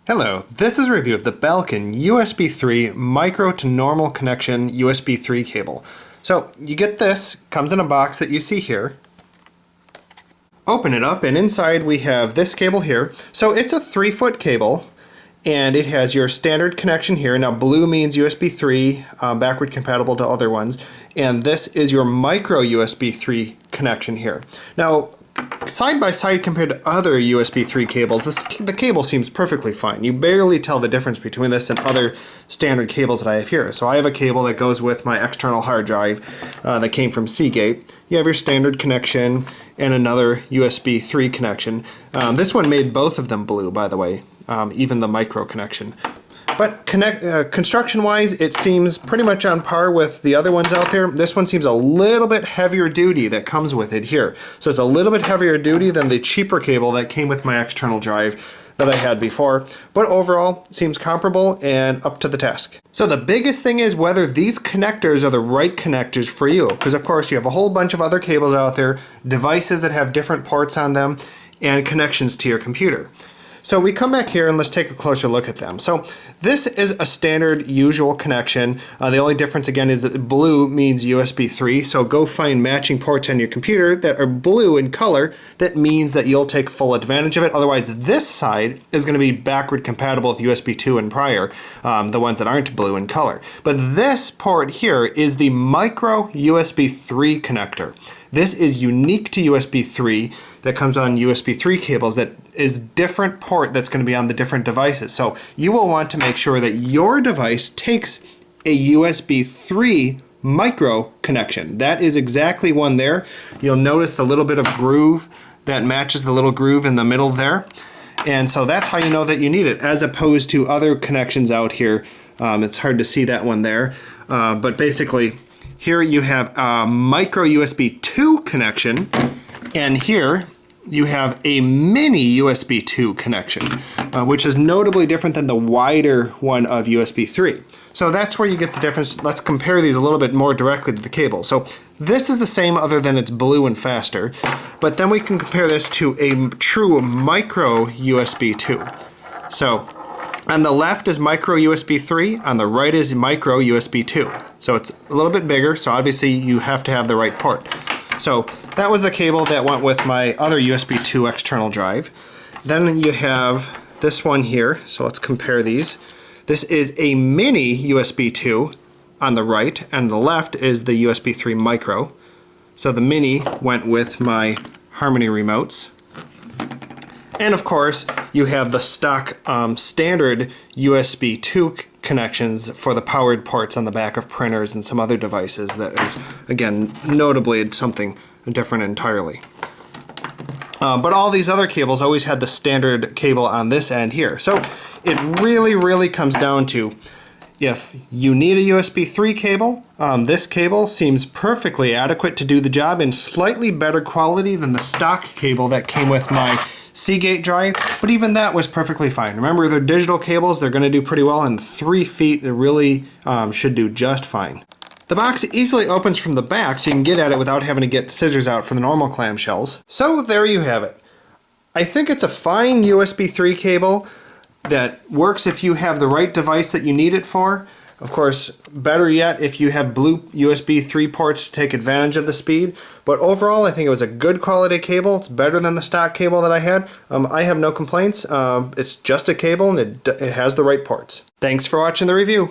Hello, this is a review of the Belkin USB 3 micro to normal connection USB 3 cable. So you get this, comes in a box that you see here. Open it up and inside we have this cable here. So it's a 3-foot cable and it has your standard connection here. Now blue means USB 3, backward compatible to other ones. And this is your micro USB 3 connection here. Now side by side compared to other USB 3 cables, the cable seems perfectly fine. You barely tell the difference between this and other standard cables that I have here. So I have a cable that goes with my external hard drive that came from Seagate. You have your standard connection and another USB 3 connection. This one made both of them blue, by the way, even the micro connection. But construction-wise, it seems pretty much on par with the other ones out there. This one seems a little bit heavier duty that comes with it here. So it's a little bit heavier duty than the cheaper cable that came with my external drive that I had before. But overall, seems comparable and up to the task. So the biggest thing is whether these connectors are the right connectors for you. Because of course you have a whole bunch of other cables out there, devices that have different ports on them, and connections to your computer. So we come back here and let's take a closer look at them. So this is a standard usual connection. The only difference again is that blue means USB 3. So go find matching ports on your computer that are blue in color. That means that you'll take full advantage of it. Otherwise this side is going to be backward compatible with USB 2 and prior, the ones that aren't blue in color. But this port here is the micro USB 3 connector. This is unique to USB 3 that comes on USB 3 cables that is different port that's going to be on the different devices. So you will want to make sure that your device takes a USB 3 micro connection. That is exactly one there. You'll notice the little bit of groove that matches the little groove in the middle there. And so that's how you know that you need it, as opposed to other connections out here. It's hard to see that one there. But basically, here you have a micro USB 2 connection, and here you have a mini USB 2 connection, which is notably different than the wider one of USB 3. So that's where you get the difference. Let's compare these a little bit more directly to the cable. So this is the same other than it's blue and faster, but then we can compare this to a true micro USB 2. So on the left is micro USB 3, on the right is micro USB 2. So it's a little bit bigger, so obviously you have to have the right port. So that was the cable that went with my other USB 2 external drive. Then you have this one here, so let's compare these. This is a mini USB 2 on the right, and the left is the USB 3 micro. So the mini went with my Harmony remotes. And of course, you have the stock standard USB 2 connections for the powered ports on the back of printers and some other devices that is, again, notably something different entirely. But all these other cables always had the standard cable on this end here. So it really comes down to, if you need a USB 3 cable, this cable seems perfectly adequate to do the job in slightly better quality than the stock cable that came with my Seagate drive, but even that was perfectly fine. Remember, they're digital cables, they're going to do pretty well, and 3 feet, it really should do just fine. The box easily opens from the back, so you can get at it without having to get scissors out for the normal clamshells. So there you have it. I think it's a fine USB 3 cable that works if you have the right device that you need it for. Of course, better yet if you have blue USB 3 ports to take advantage of the speed. But overall, I think it was a good quality cable. It's better than the stock cable that I had. I have no complaints. It's just a cable and it has the right ports. Thanks for watching the review.